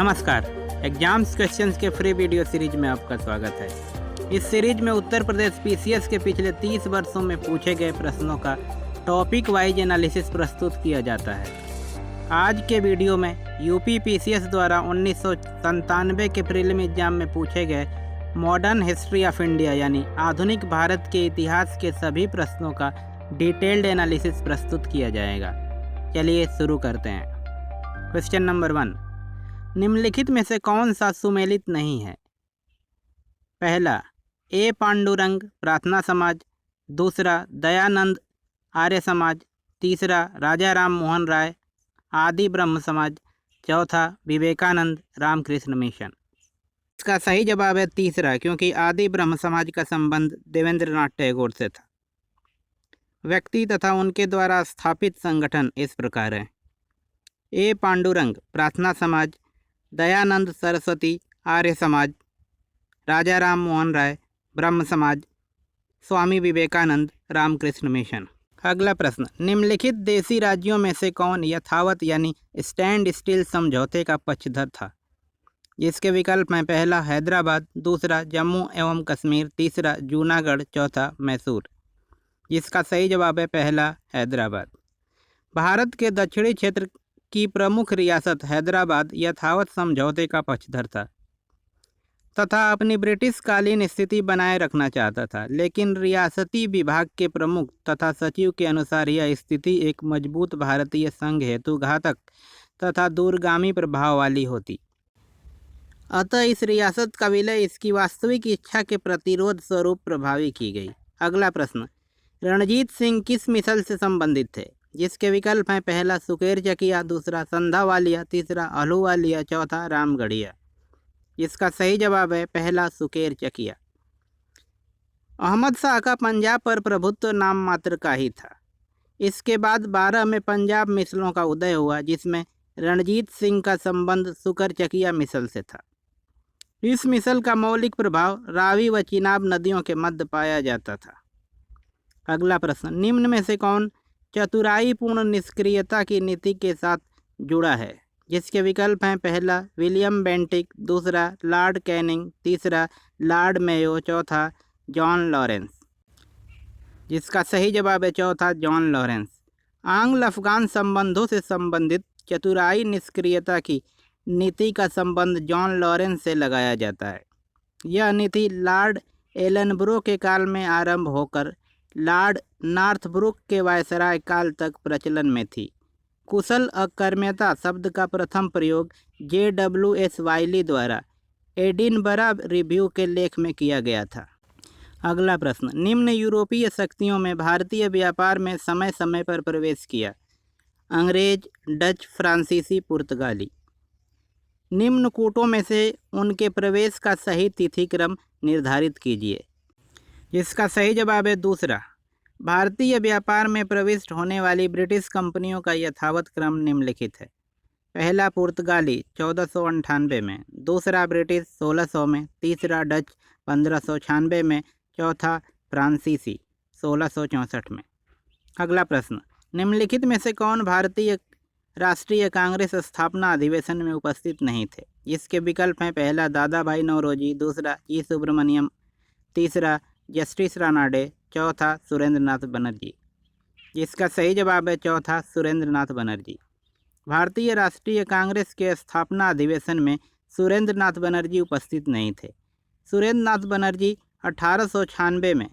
नमस्कार। Exams questions के free video series में आपका स्वागत है। इस सीरीज में उत्तर प्रदेश पीसीएस के पिछले 30 वर्षों में पूछे गए प्रश्नों का टॉपिक वाइज एनालिसिस प्रस्तुत किया जाता है। आज के वीडियो में यूपी पीसीएस द्वारा 1997 के प्रीलिम एग्जाम में पूछे गए मॉडर्न हिस्ट्री ऑफ इंडिया यानी आधुनिक भारत के इतिहास के सभी प्रश्नों का डिटेल्ड एनालिसिस प्रस्तुत किया जाएगा। चलिए शुरू करते हैं। क्वेश्चन नंबर 1, निम्नलिखित में से कौन सा सुमेलित नहीं है? पहला, ए पांडुरंग प्रार्थना समाज, दूसरा दयानंद आर्य समाज, तीसरा राजा राम मोहन राय आदि ब्रह्म समाज, चौथा विवेकानंद रामकृष्ण मिशन। इसका सही जवाब है तीसरा, क्योंकि आदि ब्रह्म समाज का संबंध देवेंद्रनाथ टैगोर से था। व्यक्ति तथा उनके द्वारा स्थापित संगठन इस प्रकार हैं: ए पांडुरंग प्रार्थना समाज, दयानंद सरस्वती आर्य समाज, राजा राम मोहन राय ब्रह्म समाज, स्वामी विवेकानंद रामकृष्ण मिशन। अगला प्रश्न, निम्नलिखित देशी राज्यों में से कौन यथावत यानी स्टैंड स्टिल समझौते का पक्षधर था? जिसके विकल्प हैं: पहला हैदराबाद, दूसरा जम्मू एवं कश्मीर, तीसरा जूनागढ़, चौथा मैसूर। जिसका सही जवाब है पहला हैदराबाद। भारत के दक्षिणी क्षेत्र की प्रमुख रियासत हैदराबाद यथावत समझौते का पक्षधर था तथा अपनी ब्रिटिश कालीन स्थिति बनाए रखना चाहता था, लेकिन रियासती विभाग के प्रमुख तथा सचिव के अनुसार यह स्थिति एक मजबूत भारतीय संघ हेतु घातक तथा दूरगामी प्रभाव वाली होती। अतः इस रियासत का विलय इसकी वास्तविक इच्छा के प्रतिरोध स्वरूप प्रभावी की गई। अगला प्रश्न, रणजीत सिंह किस मिसल से संबंधित थे? जिसके विकल्प हैं: पहला सुकेर चकिया, दूसरा संधावालिया, तीसरा अहलूवालिया, चौथा रामगढ़िया। इसका सही जवाब है पहला सुकेर चकिया। अहमद शाह का पंजाब पर प्रभुत्व नाम मात्र का ही था। इसके बाद 12 में पंजाब मिसलों का उदय हुआ, जिसमें रणजीत सिंह का संबंध सुकर चकिया मिसल से था। इस मिसल का मौलिक प्रभाव रावी व चिनाब नदियों के मध्य पाया जाता था। अगला प्रश्न, निम्न में से कौन चतुराईपूर्ण निष्क्रियता की नीति के साथ जुड़ा है? जिसके विकल्प हैं: पहला विलियम बेंटिक, दूसरा लॉर्ड कैनिंग, तीसरा लॉर्ड मेयो, चौथा जॉन लॉरेंस। जिसका सही जवाब है चौथा जॉन लॉरेंस। आंग्ल अफगान संबंधों से संबंधित चतुराई निष्क्रियता की नीति का संबंध जॉन लॉरेंस से लगाया जाता है। यह नीति लॉर्ड एलनब्रो के काल में आरंभ होकर लॉर्ड नॉर्थब्रुक के वायसराय काल तक प्रचलन में थी। कुशल अकर्मण्यता शब्द का प्रथम प्रयोग JWS वाइली द्वारा एडिनबरा रिव्यू के लेख में किया गया था। अगला प्रश्न, निम्न यूरोपीय शक्तियों में भारतीय व्यापार में समय समय पर प्रवेश किया: अंग्रेज, डच, फ्रांसीसी, पुर्तगाली। निम्न कूटों में से उनके प्रवेश का सही तिथिक्रम निर्धारित कीजिए। इसका सही जवाब है दूसरा। भारतीय व्यापार में प्रविष्ट होने वाली ब्रिटिश कंपनियों का यथावत क्रम निम्नलिखित है: पहला पुर्तगाली 1498 में, दूसरा ब्रिटिश 1600 में, तीसरा डच 1596 में, चौथा फ्रांसीसी 1664 में। अगला प्रश्न, निम्नलिखित में से कौन भारतीय राष्ट्रीय कांग्रेस स्थापना अधिवेशन में उपस्थित नहीं थे? इसके विकल्प हैं: पहला दादा भाई नौरोजी, दूसरा ई सुब्रमण्यम, तीसरा जस्टिस रानाडे, चौथा सुरेंद्रनाथ बनर्जी। इसका सही जवाब है चौथा सुरेंद्रनाथ बनर्जी। भारतीय राष्ट्रीय कांग्रेस के स्थापना अधिवेशन में सुरेंद्रनाथ बनर्जी उपस्थित नहीं थे। सुरेंद्रनाथ बनर्जी 1896 में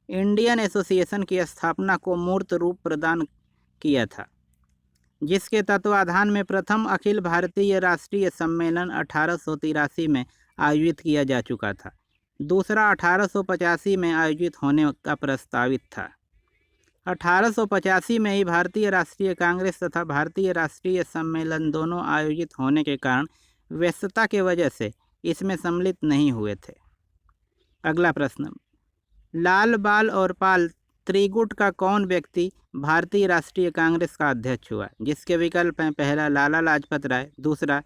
इंडियन एसोसिएशन की स्थापना को मूर्त रूप प्रदान किया था, जिसके तत्वाधान में प्रथम अखिल भारतीय राष्ट्रीय सम्मेलन 1883 में आयोजित किया जा चुका था। दूसरा 1885 में आयोजित होने का प्रस्तावित था। 1885 में ही भारतीय राष्ट्रीय कांग्रेस तथा भारतीय राष्ट्रीय सम्मेलन दोनों आयोजित होने के कारण व्यस्तता के वजह से इसमें सम्मिलित नहीं हुए थे। अगला प्रश्न, लाल बाल और पाल त्रिगुट का कौन व्यक्ति भारतीय राष्ट्रीय कांग्रेस का अध्यक्ष हुआ? जिसके विकल्प हैं: पहला लाला लाजपत राय, दूसरा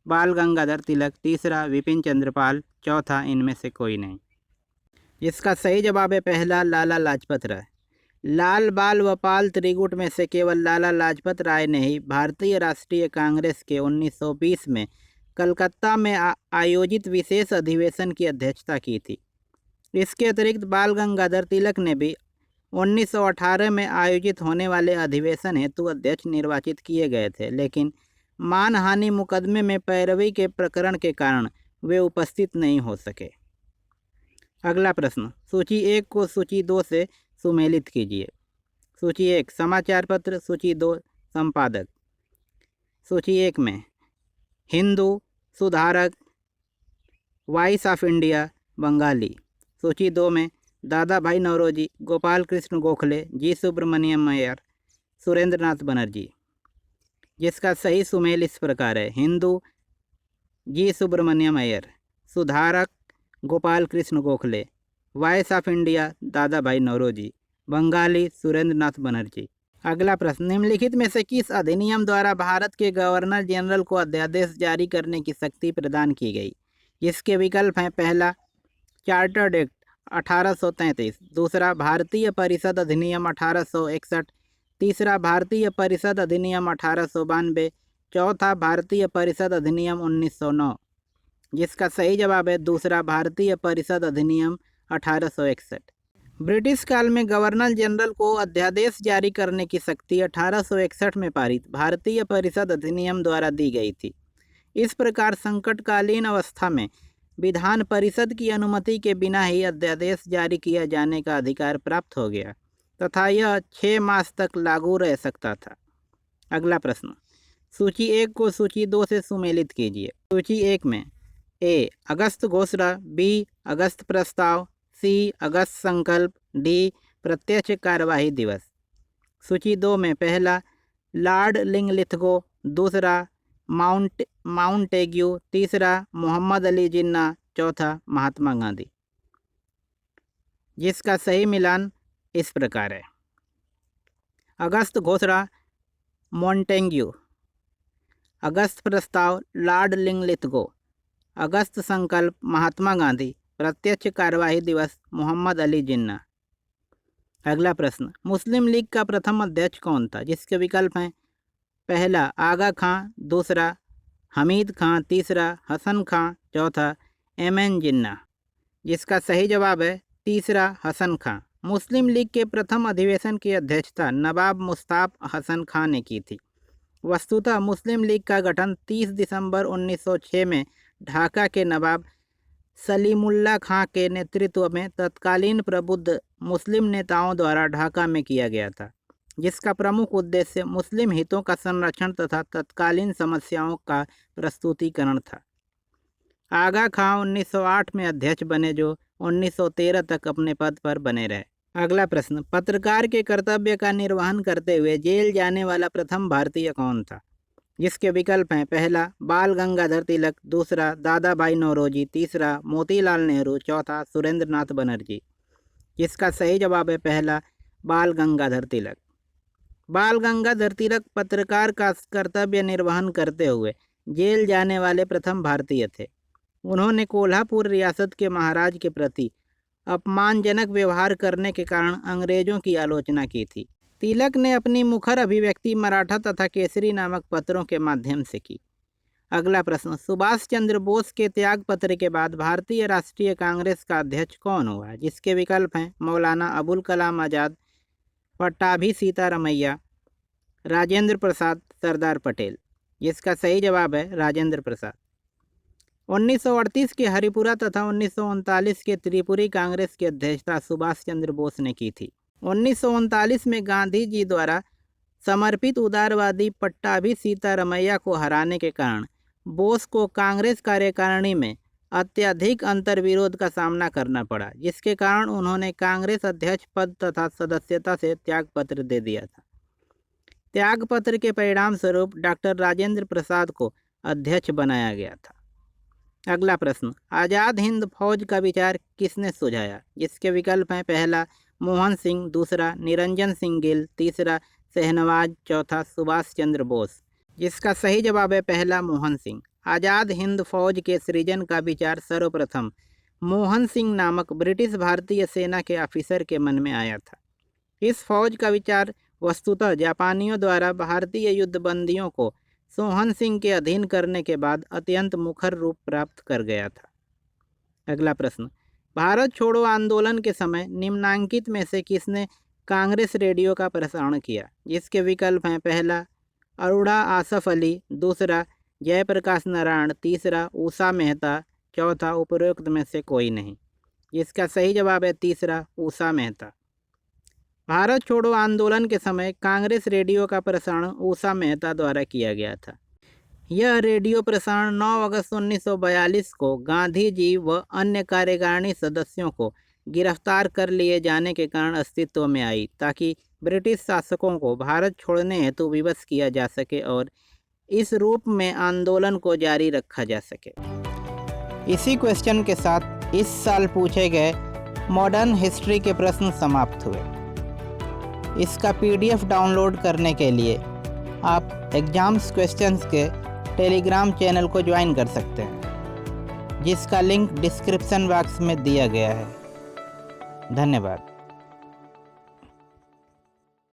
बाल गंगाधर तिलक, तीसरा विपिन चंद्र पाल, चौथा इनमें से कोई नहीं। इसका सही जवाब है पहला लाला लाजपत राय। लाल बाल व पाल त्रिगुट में से केवल लाला लाजपत राय ने ही भारतीय राष्ट्रीय कांग्रेस के 1920 में कलकत्ता में आयोजित विशेष अधिवेशन की अध्यक्षता की थी। इसके अतिरिक्त बाल गंगाधर तिलक ने भी 1918 में आयोजित होने वाले अधिवेशन हेतु अध्यक्ष निर्वाचित किए गए थे, लेकिन मानहानि मुकदमे में पैरवी के प्रकरण के कारण वे उपस्थित नहीं हो सके। अगला प्रश्न, सूची 1 को सूची 2 से सुमेलित कीजिए। सूची 1 समाचार पत्र, सूची 2 संपादक। सूची 1 में हिंदू, सुधारक, वॉइस ऑफ इंडिया, बंगाली। सूची 2 में दादा भाई नौरोजी, गोपाल कृष्ण गोखले, जी सुब्रमण्यम अय्यर, सुरेंद्र नाथ बनर्जी। जिसका सही सुमेल इस प्रकार है: हिंदू जी सुब्रमण्यम अय्यर, सुधारक Gopal Krishna Gokhale, voice of India दादा भाई नौरोजी, बंगाली सुरेंद्र नाथ बनर्जी। अगला प्रश्न, निम्नलिखित में से किस अधिनियम द्वारा भारत के गवर्नर जनरल को अध्यादेश जारी करने की शक्ति प्रदान की गई? जिसके विकल्प हैं: पहला चार्टर्ड एक्ट 1833, दूसरा भारतीय परिषद अधिनियम 1861, तीसरा भारतीय परिषद अधिनियम 1892, चौथा भारतीय परिषद अधिनियम 1909। जिसका सही जवाब है दूसरा भारतीय परिषद अधिनियम 1861। ब्रिटिश काल में गवर्नर जनरल को अध्यादेश जारी करने की शक्ति 1861 में पारित भारतीय परिषद अधिनियम द्वारा दी गई थी। इस प्रकार संकटकालीन अवस्था में विधान परिषद की अनुमति के बिना ही अध्यादेश जारी किया जाने का अधिकार प्राप्त हो गया तथा यह 6 मास तक लागू रह सकता था। अगला प्रश्न, सूची 1 को सूची 2 से सुमेलित कीजिए। सूची 1 में ए अगस्त घोषणा, बी अगस्त प्रस्ताव, सी अगस्त संकल्प, डी प्रत्यक्ष कार्यवाही दिवस। सूची 2 में पहला लॉर्ड लिंगलिथगो, दूसरा माउंटेग्यू, तीसरा मोहम्मद अली जिन्ना, चौथा महात्मा गांधी। जिसका सही मिलान इस प्रकार है: अगस्त घोषणा मॉन्टेग्यू, अगस्त प्रस्ताव लॉर्ड लिंगलिथगो, अगस्त संकल्प महात्मा गांधी, प्रत्यक्ष कार्यवाही दिवस मोहम्मद अली जिन्ना। अगला प्रश्न, मुस्लिम लीग का प्रथम अध्यक्ष कौन था? जिसके विकल्प हैं: पहला आगा खां, दूसरा हमीद खां, तीसरा हसन खां, चौथा एमएन जिन्ना। जिसका सही जवाब है तीसरा हसन खां। मुस्लिम लीग के प्रथम अधिवेशन की अध्यक्षता नवाब मुश्ताक हसन खां ने की थी। वस्तुतः मुस्लिम लीग का गठन 30 दिसंबर 1906 में ढाका के नवाब सलीमुल्लाह खां के नेतृत्व में तत्कालीन प्रबुद्ध मुस्लिम नेताओं द्वारा ढाका में किया गया था, जिसका प्रमुख उद्देश्य मुस्लिम हितों का संरक्षण तथा तत्कालीन समस्याओं का प्रस्तुतिकरण था। आगा खां 1908 में अध्यक्ष बने, जो 1913 तक अपने पद पर बने रहे। अगला प्रश्न, पत्रकार के कर्तव्य का निर्वहन करते हुए जेल जाने वाला प्रथम भारतीय कौन था? जिसके विकल्प हैं: पहला बाल गंगाधर तिलक, दूसरा दादा भाई नौरोजी, तीसरा मोतीलाल नेहरू, चौथा सुरेंद्र नाथ बनर्जी। जिसका सही जवाब है पहला बाल गंगाधर तिलक। बाल गंगाधर तिलक पत्रकार का कर्तव्य निर्वहन करते हुए जेल जाने वाले प्रथम भारतीय थे। उन्होंने कोल्हापुर रियासत के महाराज के प्रति अपमानजनक व्यवहार करने के कारण अंग्रेजों की आलोचना की थी। तिलक ने अपनी मुखर अभिव्यक्ति मराठा तथा केसरी नामक पत्रों के माध्यम से की। अगला प्रश्न, सुभाष चंद्र बोस के त्याग पत्र के बाद भारतीय राष्ट्रीय कांग्रेस का अध्यक्ष कौन हुआ? जिसके विकल्प हैं: मौलाना अबुल कलाम आज़ाद, पट्टाभी सीतारमैया, राजेंद्र प्रसाद, सरदार पटेल। जिसका सही जवाब है राजेंद्र प्रसाद। 1938 के हरिपुरा तथा 1939 के त्रिपुरी कांग्रेस की अध्यक्षता सुभाष चंद्र बोस ने की थी। 1939 में गांधी जी द्वारा समर्पित उदारवादी पट्टाभी सीतारमैया को हराने के कारण बोस को कांग्रेस कार्यकारिणी में अत्यधिक अंतर्विरोध का सामना करना पड़ा, जिसके कारण उन्होंने कांग्रेस अध्यक्ष पद तथा सदस्यता से त्यागपत्र दे दिया था। त्यागपत्र के परिणाम स्वरूप डॉक्टर राजेंद्र प्रसाद को अध्यक्ष बनाया गया था। अगला प्रश्न, आज़ाद हिंद फौज का विचार किसने सुझाया? जिसके विकल्प हैं: पहला मोहन सिंह, दूसरा निरंजन सिंह गिल, तीसरा शहनवाज, चौथा सुभाष चंद्र बोस। जिसका सही जवाब है पहला मोहन सिंह। आज़ाद हिंद फौज के सृजन का विचार सर्वप्रथम मोहन सिंह नामक ब्रिटिश भारतीय सेना के ऑफिसर के मन में आया था। इस फौज का विचार वस्तुतः जापानियों द्वारा भारतीय युद्धबंदियों को सोहन सिंह के अधीन करने के बाद अत्यंत मुखर रूप प्राप्त कर गया था। अगला प्रश्न, भारत छोड़ो आंदोलन के समय निम्नांकित में से किसने कांग्रेस रेडियो का प्रसारण किया? जिसके विकल्प हैं, पहला अरोड़ा आसफ अली, दूसरा जयप्रकाश नारायण, तीसरा उषा मेहता, चौथा उपरोक्त में से कोई नहीं। इसका सही जवाब है तीसरा, उषा मेहता। भारत छोड़ो आंदोलन के समय कांग्रेस रेडियो का प्रसारण उषा मेहता द्वारा किया गया था। यह रेडियो प्रसारण 9 अगस्त 1942 को गांधी जी व अन्य कार्यकारिणी सदस्यों को गिरफ्तार कर लिए जाने के कारण अस्तित्व में आई, ताकि ब्रिटिश शासकों को भारत छोड़ने हेतु विवश किया जा सके और इस रूप में आंदोलन को जारी रखा जा सके। इसी क्वेश्चन के साथ इस साल पूछे गए मॉडर्न हिस्ट्री के प्रश्न समाप्त हुए। इसका PDF डाउनलोड करने के लिए आप एग्जाम्स क्वेश्चंस के टेलीग्राम चैनल को ज्वाइन कर सकते हैं, जिसका लिंक डिस्क्रिप्शन बॉक्स में दिया गया है। धन्यवाद।